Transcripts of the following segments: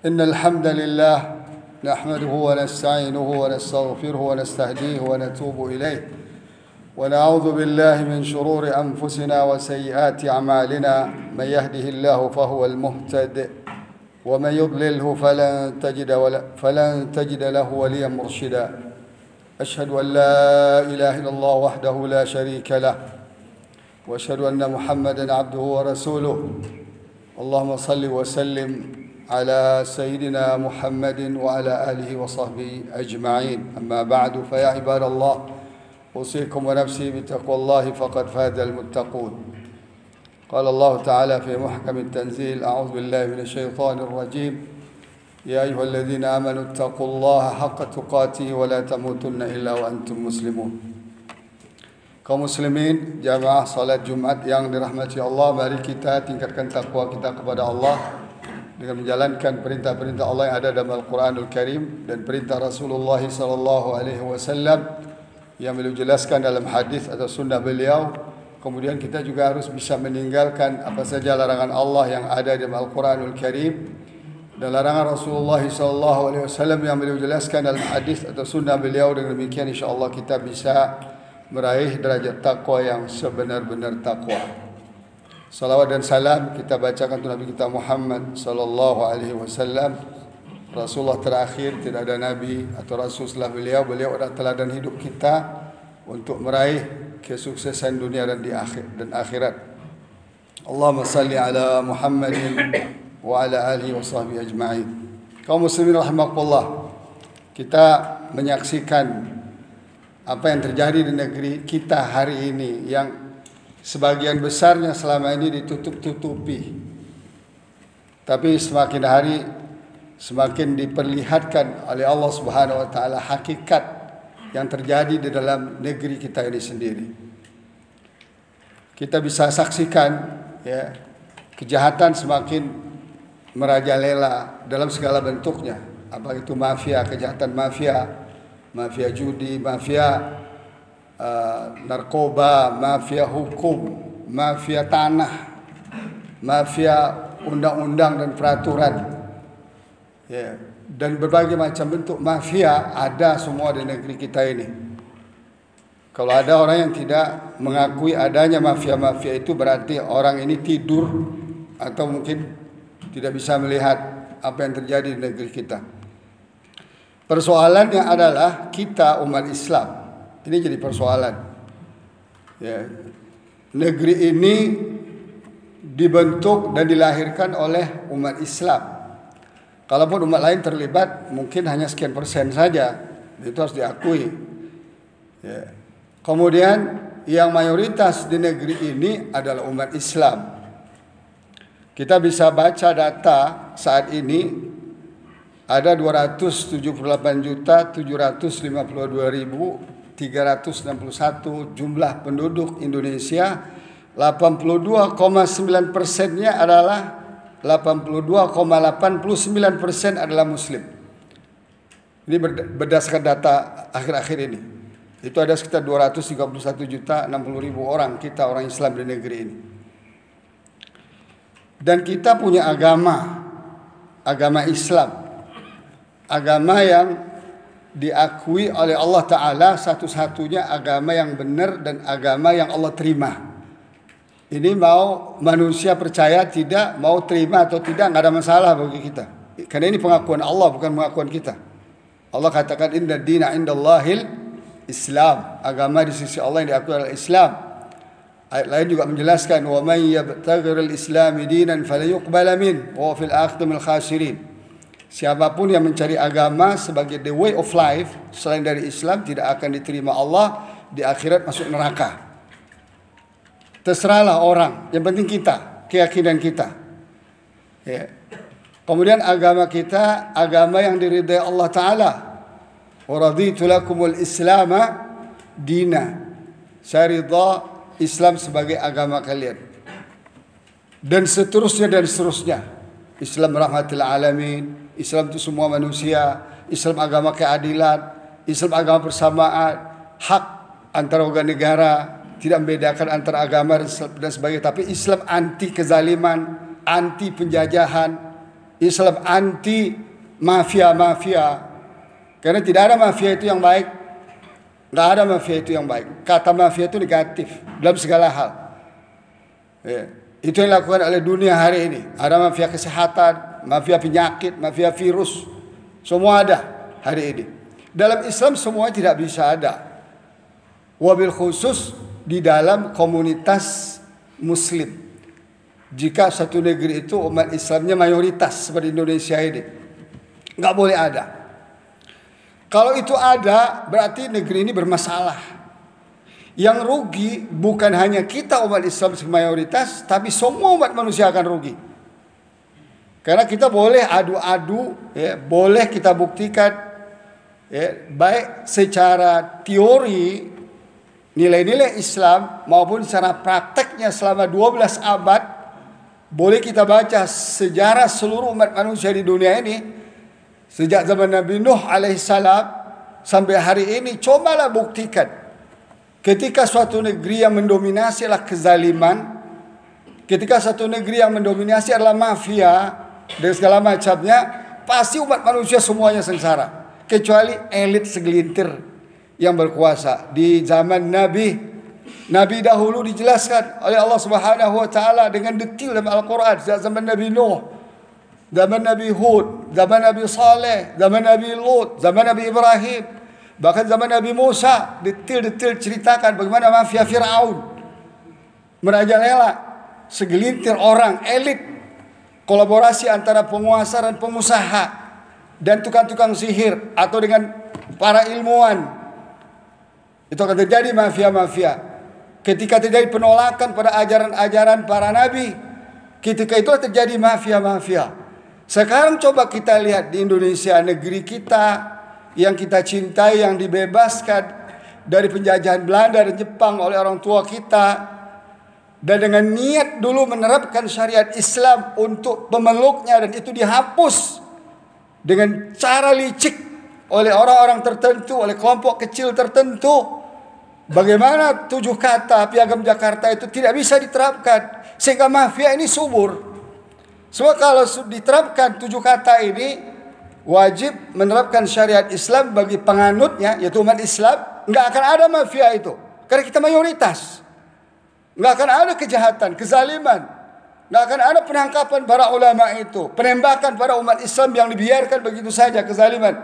إن الحمد لله نحمده ونستعينه ونستغفره ونستهديه ونتوب إليه ونعوذ بالله من شرور أنفسنا وسيئات أعمالنا من يهده الله فهو المهتد ومن يضلله فلن تجد له وليا مرشدا أشهد أن لا إله إلا الله وحده لا شريك له وأشهد أن محمدا عبده ورسوله اللهم صل وسلم على سيدنا محمد وعلى آله وصحبه أجمعين أما بعد فيا عباد الله أوصيكم ونفسي بتقوى الله فقد فاز المتقون قال الله تعالى في محكم التنزيل أعوذ بالله من الشيطان الرجيم يا أيها الذين آمنوا اتقوا الله حق تقاته ولا تموتن إلا وأنتم مسلمون. Kaum muslimin, jamaah salat Jumat yang dirahmati Allah, mari kita tingkatkan takwa kita kepada Allah dengan menjalankan perintah-perintah Allah yang ada dalam Al-Quranul Karim dan perintah Rasulullah SAW yang beliau jelaskan dalam hadis atau sunnah beliau. Kemudian kita juga harus bisa meninggalkan apa saja larangan Allah yang ada dalam Al-Quranul Karim dan larangan Rasulullah SAW yang beliau jelaskan dalam hadis atau sunnah beliau. Dengan demikian insyaAllah kita bisa meraih derajat takwa yang sebenar-benar takwa. Salawat dan salam kita bacakan untuk Nabi kita Muhammad sallallahu alaihi wasallam, Rasulullah terakhir, tidak ada nabi atau rasul setelah beliau. Beliau adalah teladan hidup kita untuk meraih kesuksesan dunia dan akhirat. Allahumma salli ala Muhammadin wa ala alihi wa sahbihi ajma'in. Kaum muslimin rahimakumullah, kita menyaksikan apa yang terjadi di negeri kita hari ini yang sebagian besarnya selama ini ditutup-tutupi. Tapi semakin hari semakin diperlihatkan oleh Allah Subhanahu wa taala hakikat yang terjadi di dalam negeri kita ini sendiri. Kita bisa saksikan ya, kejahatan semakin merajalela dalam segala bentuknya. Apa itu mafia, kejahatan mafia judi, mafia narkoba, mafia hukum, mafia tanah, mafia undang-undang dan peraturan, ya, dan berbagai macam bentuk mafia ada semua di negeri kita ini. Kalau ada orang yang tidak mengakui adanya mafia-mafia itu berarti orang ini tidur atau mungkin tidak bisa melihat apa yang terjadi di negeri kita. Persoalannya adalah kita umat Islam. Ini jadi persoalan. Ya. Negeri ini dibentuk dan dilahirkan oleh umat Islam. Kalaupun umat lain terlibat, mungkin hanya sekian persen saja. Itu harus diakui. Ya. Kemudian yang mayoritas di negeri ini adalah umat Islam. Kita bisa baca data saat ini. Ada 278.752.361 jumlah penduduk Indonesia. 82,9%-nya adalah 82,89% adalah Muslim. Ini berdasarkan data akhir-akhir ini. Itu ada sekitar 231.060.000 orang kita orang Islam di negeri ini. Dan kita punya agama Islam. Agama yang diakui oleh Allah Ta'ala satu-satunya agama yang benar dan agama yang Allah terima. Ini mau manusia percaya tidak, mau terima atau tidak, nggak ada masalah bagi kita. Karena ini pengakuan Allah, bukan pengakuan kita. Allah katakan inna dina indallahil Islam. Agama di sisi Allah yang diakui adalah Islam. Ayat lain juga menjelaskan wa may yabtaghiril islami dinan falyuqbala min wa fil akhirati minal khasirin. Siapapun yang mencari agama sebagai the way of life selain dari Islam tidak akan diterima Allah, di akhirat masuk neraka. Terserahlah orang, yang penting kita, keyakinan kita. Ya. Kemudian agama kita agama yang diridai Allah Ta'ala. Wa raditu lakumul islama dina. Saya ridha Islam sebagai agama kalian. Dan seterusnya. Islam rahmatil alamin, Islam itu semua manusia, Islam agama keadilan, Islam agama persamaan, hak antara warga negara, tidak membedakan antara agama dan sebagainya. Tapi Islam anti kezaliman, anti penjajahan, Islam anti mafia-mafia. Karena tidak ada mafia itu yang baik. Nggak ada mafia itu yang baik. Kata mafia itu negatif dalam segala hal. Ya. Itu yang dilakukan oleh dunia hari ini. Ada mafia kesehatan, mafia penyakit, mafia virus. Semua ada hari ini. Dalam Islam semua tidak bisa ada. Wabil khusus di dalam komunitas Muslim. Jika satu negeri itu umat Islamnya mayoritas seperti Indonesia ini, nggak boleh ada. Kalau itu ada, berarti negeri ini bermasalah. Yang rugi bukan hanya kita umat Islam mayoritas, tapi semua umat manusia akan rugi. Karena kita boleh adu-adu, ya, boleh kita buktikan, ya, baik secara teori nilai-nilai Islam maupun secara prakteknya selama 12 abad. Boleh kita baca sejarah seluruh umat manusia di dunia ini sejak zaman Nabi Nuh alaihissalam sampai hari ini. Cobalah buktikan, ketika suatu negeri yang mendominasi adalah kezaliman, ketika satu negeri yang mendominasi adalah mafia dan segala macamnya, pasti umat manusia semuanya sengsara, kecuali elit segelintir yang berkuasa. Di zaman Nabi dahulu dijelaskan oleh Allah Subhanahu wa taala dengan detail dalam Al-Qur'an. Zaman Nabi Nuh, zaman Nabi Hud, zaman Nabi Saleh, zaman Nabi Lut, zaman Nabi Ibrahim, bahkan zaman Nabi Musa, detail-detail ceritakan bagaimana mafia Firaun merajalela segelintir orang elit, kolaborasi antara penguasa dan pengusaha dan tukang-tukang sihir atau dengan para ilmuwan. Itu akan terjadi mafia-mafia. Ketika terjadi penolakan pada ajaran-ajaran para nabi, ketika itu terjadi mafia-mafia. Sekarang coba kita lihat di Indonesia, negeri kita yang kita cintai, yang dibebaskan dari penjajahan Belanda dan Jepang oleh orang tua kita, dan dengan niat dulu menerapkan syariat Islam untuk pemeluknya, dan itu dihapus dengan cara licik oleh orang-orang tertentu, oleh kelompok kecil tertentu. Bagaimana 7 kata Piagam Jakarta itu tidak bisa diterapkan sehingga mafia ini subur. Sebab kalau diterapkan 7 kata ini, wajib menerapkan syariat Islam bagi penganutnya, yaitu umat Islam, nggak akan ada mafia itu. Karena kita mayoritas. Nggak akan ada kejahatan, kezaliman. Nggak akan ada penangkapan para ulama itu, penembakan para umat Islam yang dibiarkan begitu saja, kezaliman.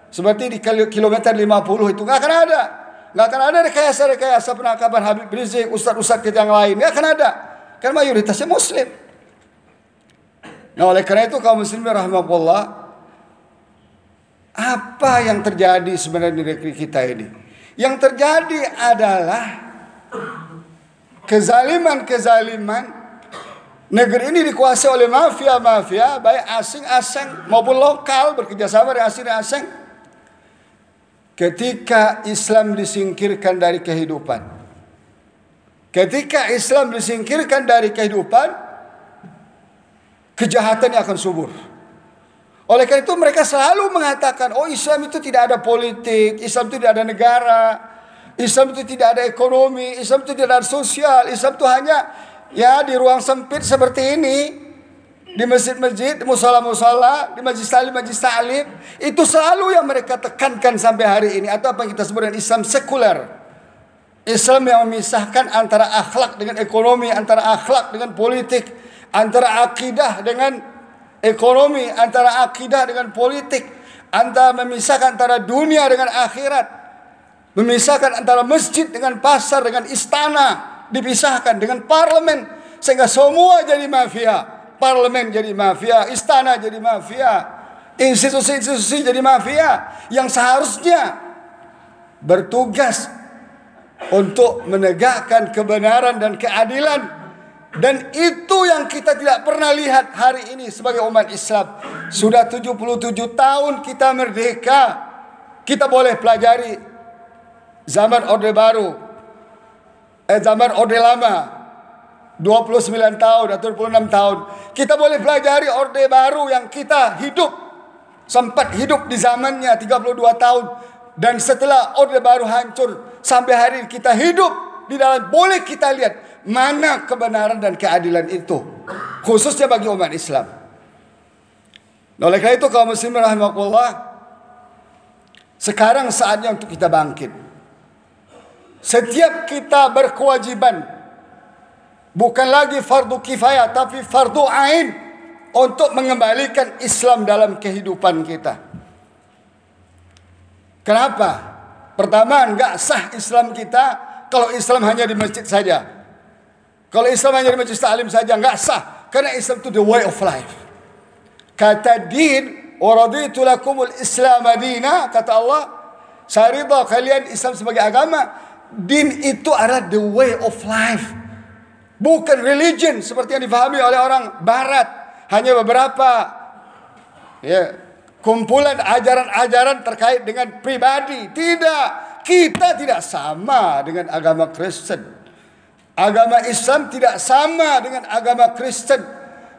Seperti di kilometer 50 itu nggak akan ada. Nggak akan ada rekayasa-rekayasa penangkapan Habib Rizik, ustaz-ustaz kita yang lain. Nggak akan ada. Karena mayoritasnya Muslim. Nah, oleh karena itu kaum muslimin rahimahullah, apa yang terjadi sebenarnya di negeri kita ini? Yang terjadi adalah kezaliman-kezaliman. Negeri ini dikuasai oleh mafia-mafia, baik asing-asing maupun lokal, bekerjasama dengan asing dan asing. Ketika Islam disingkirkan dari kehidupan, ketika Islam disingkirkan dari kehidupan, kejahatannya akan subur. Oleh karena itu mereka selalu mengatakan, oh Islam itu tidak ada politik, Islam itu tidak ada negara, Islam itu tidak ada ekonomi, Islam itu tidak ada sosial, Islam itu hanya ya di ruang sempit seperti ini, di masjid-masjid, di musala-musala, di majlis taklim. Itu selalu yang mereka tekankan sampai hari ini, atau apa yang kita sebut dengan Islam sekuler. Islam yang memisahkan antara akhlak dengan ekonomi, antara akhlak dengan politik, antara akidah dengan ekonomi, antara akidah dengan politik, antara memisahkan antara dunia dengan akhirat, memisahkan antara masjid dengan pasar, dengan istana, dipisahkan dengan parlemen, sehingga semua jadi mafia. Parlemen jadi mafia, istana jadi mafia, institusi-institusi jadi mafia yang seharusnya bertugas untuk menegakkan kebenaran dan keadilan. Dan itu yang kita tidak pernah lihat hari ini sebagai umat Islam. Sudah 77 tahun kita merdeka. Kita boleh pelajari zaman Orde Baru, zaman Orde Lama, 29 tahun atau 26 tahun. Kita boleh pelajari Orde Baru yang kita sempat hidup di zamannya 32 tahun. Dan setelah Orde Baru hancur, sampai hari ini kita hidup di dalam, boleh kita lihat mana kebenaran dan keadilan itu, khususnya bagi umat Islam. Oleh karena itu kaum muslimin rahimakumullah, sekarang saatnya untuk kita bangkit. Setiap kita berkewajiban, bukan lagi fardu kifayah, tapi fardu ain untuk mengembalikan Islam dalam kehidupan kita. Kenapa? Pertama, enggak sah Islam kita kalau Islam hanya di masjid saja. Kalau Islam hanya di majlis ta'lim saja, enggak sah. Karena Islam itu the way of life. Kata din, waraditu lakumul Islam madina, kata Allah, saya ridha kalian Islam sebagai agama. Din itu adalah the way of life, bukan religion seperti yang difahami oleh orang barat. Hanya beberapa kumpulan ajaran-ajaran terkait dengan pribadi. Tidak, kita tidak sama dengan agama Kristen. Agama Islam tidak sama dengan agama Kristen,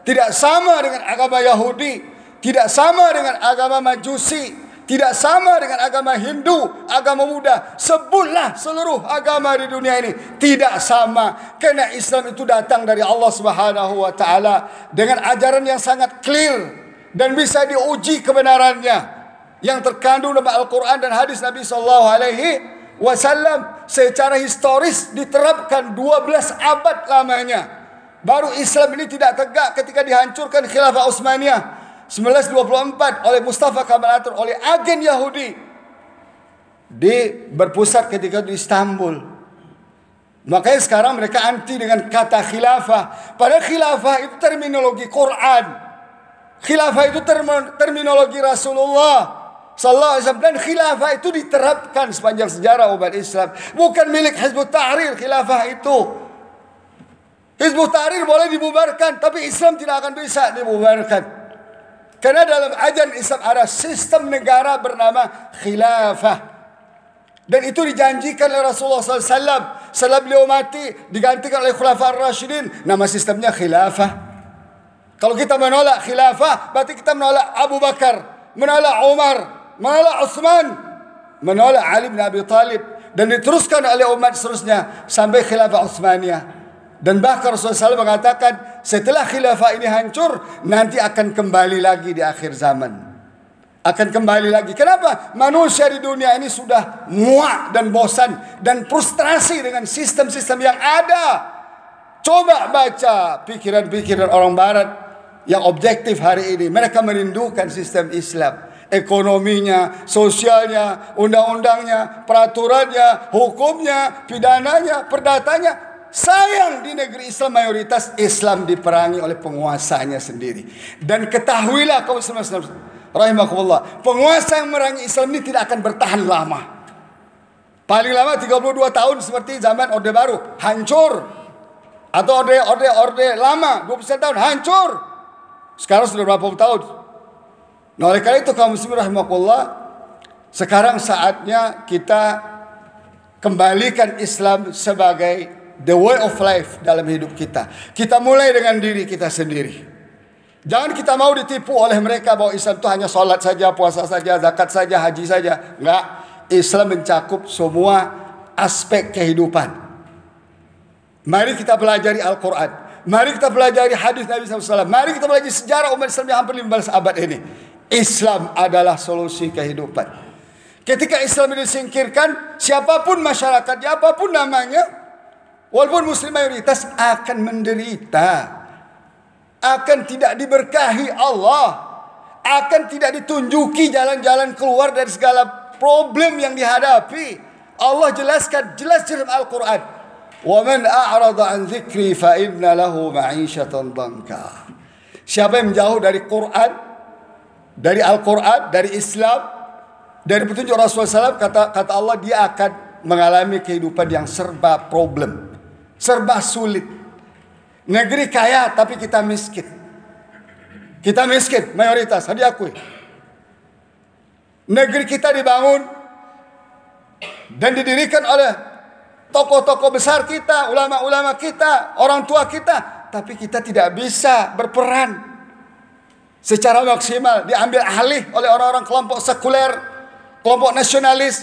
tidak sama dengan agama Yahudi, tidak sama dengan agama Majusi, tidak sama dengan agama Hindu, agama Buddha. Sebutlah seluruh agama di dunia ini, tidak sama. Karena Islam itu datang dari Allah Subhanahu wa taala dengan ajaran yang sangat clear dan bisa diuji kebenarannya, yang terkandung dalam Al-Quran dan hadis Nabi sallallahu alaihi wasallam secara historis diterapkan 12 abad lamanya. Baru Islam ini tidak tegak ketika dihancurkan Khilafah Utsmaniyah 1924 oleh Mustafa Kemal Atatürk, oleh agen Yahudi. Berpusat ketika di Istanbul. Makanya sekarang mereka anti dengan kata khilafah. Padahal khilafah itu terminologi Quran. Khilafah itu terminologi Rasulullah sallallahu alaihi wasallam, dan khilafah itu diterapkan sepanjang sejarah umat Islam. Bukan milik Hizbut Tahrir khilafah itu. Hizbut Tahrir boleh dibubarkan, tapi Islam tidak akan bisa dibubarkan. Karena dalam ajaran Islam ada sistem negara bernama khilafah. Dan itu dijanjikan oleh Rasulullah SAW. Setelah beliau mati, digantikan oleh Khulafaur Rasyidin. Nama sistemnya khilafah. Kalau kita menolak khilafah, berarti kita menolak Abu Bakar, menolak Umar, menolak Utsman, menolak Ali bin Abi Thalib. Dan diteruskan oleh umat seterusnya sampai khilafah Utsmaniyah. Dan bahkan Rasulullah SAW mengatakan, setelah khilafah ini hancur, nanti akan kembali lagi di akhir zaman. Akan kembali lagi. Kenapa? Manusia di dunia ini sudah muak dan bosan dan frustrasi dengan sistem-sistem yang ada. Coba baca pikiran-pikiran orang barat yang objektif hari ini. Mereka merindukan sistem Islam. Ekonominya, sosialnya, undang-undangnya, peraturannya, hukumnya, pidananya, perdatanya. Sayang di negeri Islam mayoritas Islam diperangi oleh penguasanya sendiri. Dan ketahuilah kaum muslimin rahimakumullah, penguasa yang merangi Islam ini tidak akan bertahan lama. Paling lama 32 tahun seperti zaman Orde Baru, hancur. Atau orde lama 20 tahun, hancur. Sekarang sudah berapa puluh tahun. Nah, oleh karena itu kaum muslimin rahimakumullah, sekarang saatnya kita kembalikan Islam sebagai the way of life dalam hidup kita. Kita mulai dengan diri kita sendiri. Jangan kita mau ditipu oleh mereka bahwa Islam itu hanya sholat saja, puasa saja, zakat saja, haji saja. Enggak. Islam mencakup semua aspek kehidupan. Mari kita pelajari Al-Quran. Mari kita pelajari hadis Nabi SAW. Mari kita pelajari sejarah umat Islam yang hampir 15 abad ini. Islam adalah solusi kehidupan. Ketika Islam ini disingkirkan, siapapun masyarakatnya, apapun namanya, walaupun muslim mayoritas, akan menderita. Akan tidak diberkahi Allah. Akan tidak ditunjuki jalan-jalan keluar dari segala problem yang dihadapi. Allah jelaskan jelas dalam Al-Quran. وَمَنْ أَعْرَضَ عَنْ ذِكْرِي فَإِنَّ لَهُ مَعِيشَةً ضَنْكًا. Siapa yang menjauh dari Quran, dari Al-Quran, dari Islam, dari petunjuk Rasulullah SAW, kata Allah, dia akan mengalami kehidupan yang serba problem, serba sulit. Negeri kaya tapi kita miskin. Kita miskin mayoritas, harus diakui. Negeri kita dibangun dan didirikan oleh tokoh-tokoh besar kita, ulama-ulama kita, orang tua kita, tapi kita tidak bisa berperan secara maksimal. Diambil alih oleh orang-orang kelompok sekuler, kelompok nasionalis,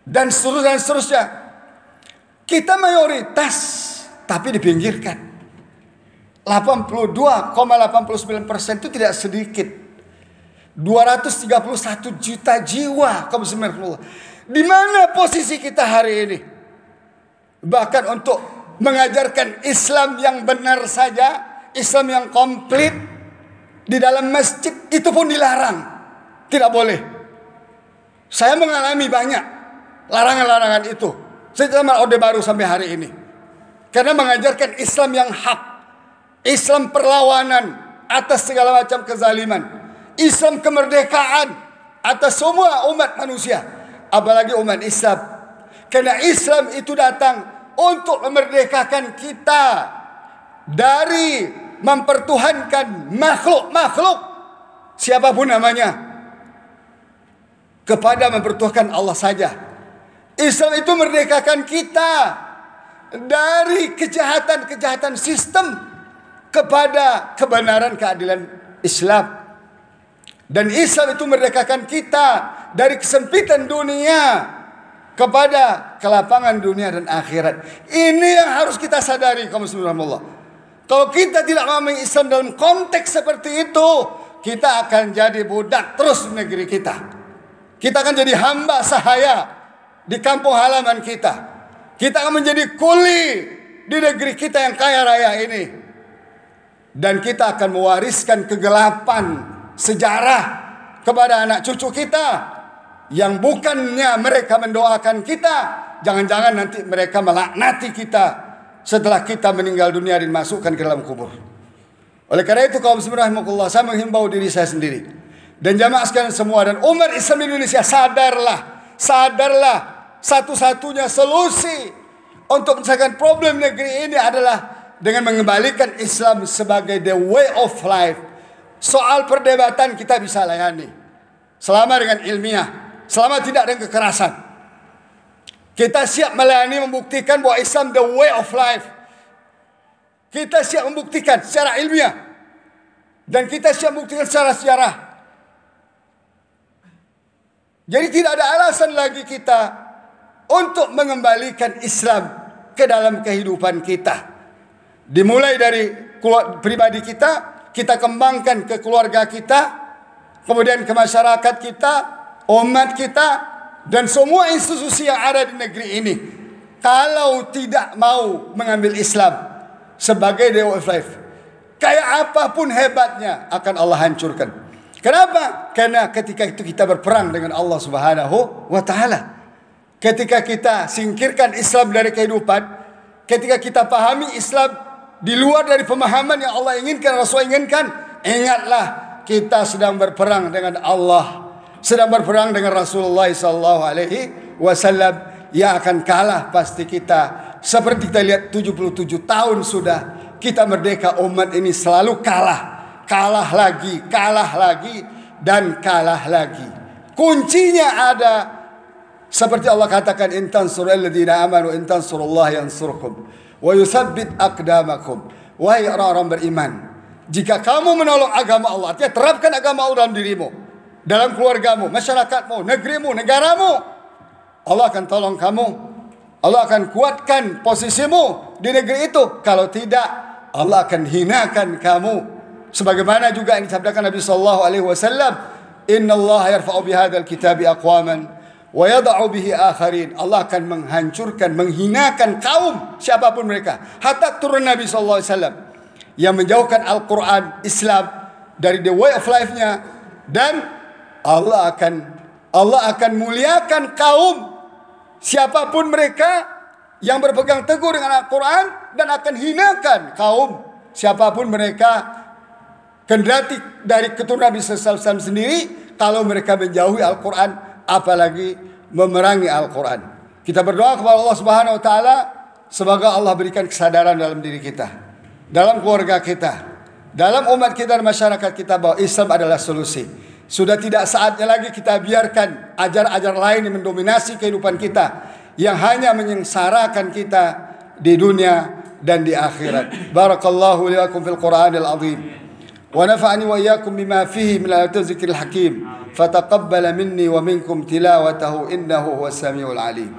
dan seterusnya. Kita mayoritas tapi dipinggirkan. 82,89% itu tidak sedikit. 231 juta jiwa kaum muslimin. Di mana posisi kita hari ini? Bahkan untuk mengajarkan Islam yang benar saja, Islam yang komplit di dalam masjid itu pun dilarang. Tidak boleh. Saya mengalami banyak larangan-larangan itu sejak zaman Orde Baru sampai hari ini. Karena mengajarkan Islam yang hak, Islam perlawanan atas segala macam kezaliman, Islam kemerdekaan atas semua umat manusia, apalagi umat Islam. Karena Islam itu datang untuk memerdekakan kita dari mempertuhankan makhluk-makhluk siapapun namanya kepada mempertuhankan Allah saja. Islam itu merdekakan kita dari kejahatan-kejahatan sistem kepada kebenaran keadilan Islam. Dan Islam itu merdekakan kita dari kesempitan dunia kepada kelapangan dunia dan akhirat. Ini yang harus kita sadari kaum muslimin rahimahullah. Kalau kita tidak memahami Islam dalam konteks seperti itu, kita akan jadi budak terus di negeri kita. Kita akan jadi hamba sahaya di kampung halaman kita. Kita akan menjadi kuli di negeri kita yang kaya raya ini. Dan kita akan mewariskan kegelapan sejarah kepada anak cucu kita, yang bukannya mereka mendoakan kita, jangan-jangan nanti mereka melaknati kita setelah kita meninggal dunia dan masukkan ke dalam kubur. Oleh karena itu kaum muslimin rahimakumullah, saya menghimbau diri saya sendiri dan jamaah sekalian semua dan umat Islam di Indonesia, sadarlah, satu-satunya solusi untuk menyelesaikan problem negeri ini adalah dengan mengembalikan Islam sebagai the way of life. Soal perdebatan kita bisa layani selama dengan ilmiah, selama tidak dengan kekerasan. Kita siap melayani, membuktikan bahwa Islam the way of life. Kita siap membuktikan secara ilmiah, dan kita siap membuktikan secara sejarah. Jadi tidak ada alasan lagi kita untuk mengembalikan Islam ke dalam kehidupan kita. Dimulai dari pribadi kita kembangkan ke keluarga kita, kemudian ke masyarakat kita, umat kita, dan semua institusi yang ada di negeri ini. Kalau tidak mau mengambil Islam sebagai the way of life, kayak apapun hebatnya akan Allah hancurkan. Kenapa? Karena ketika itu kita berperang dengan Allah Subhanahu wa taala. Ketika kita singkirkan Islam dari kehidupan, ketika kita pahami Islam di luar dari pemahaman yang Allah inginkan, Rasul inginkan, ingatlah kita sedang berperang dengan Allah, sedang berperang dengan Rasulullah SAW, yang akan kalah pasti kita. Seperti kita lihat 77 tahun sudah kita merdeka, umat ini selalu kalah lagi, dan kalah lagi. Kuncinya ada seperti Allah katakan, in tansurul ladzina amanu in tansurullaha yansurkum wa yutsabbit aqdamakum. Wahai orang-orang beriman, jika kamu menolong agama Allah, artinya terapkan agama Allah dalam dirimu, dalam keluargamu, masyarakatmu, negerimu, negaramu, Allah akan tolong kamu. Allah akan kuatkan posisimu di negeri itu. Kalau tidak, Allah akan hinakan kamu. Sebagaimana juga yang disabdakan Nabi sallallahu alaihi wasallam, innallaha yarfa'u bihadzal kitabi aqwaman wa yada'u bihi akharin. Allah akan menghancurkan, menghinakan kaum siapapun mereka, hatta turun Nabi sallallahu alaihi wasallam, yang menjauhkan Al-Quran, Islam dari the way of life-nya. Dan Allah akan muliakan kaum siapapun mereka yang berpegang teguh dengan Al-Quran, dan akan hinakan kaum siapapun mereka kendati dari keturunan Nabi sallallahu alaihi wasallam sendiri, kalau mereka menjauhi Al-Quran, apalagi memerangi Al-Quran. Kita berdoa kepada Allah Subhanahu wa taala, semoga Allah berikan kesadaran dalam diri kita, dalam keluarga kita, dalam umat kita dan masyarakat kita, bahwa Islam adalah solusi. Sudah tidak saatnya lagi kita biarkan ajar-ajar lain yang mendominasi kehidupan kita, yang hanya menyengsarakan kita di dunia dan di akhirat. Barakallahu li wa lakum fil Qur'anil azim, wa nafa'ani wa iyyakum bima fihi min al-ayatil zikril hakim. Fataqabbala minni wa minkum tilawatahu innahu huwas samiul alim.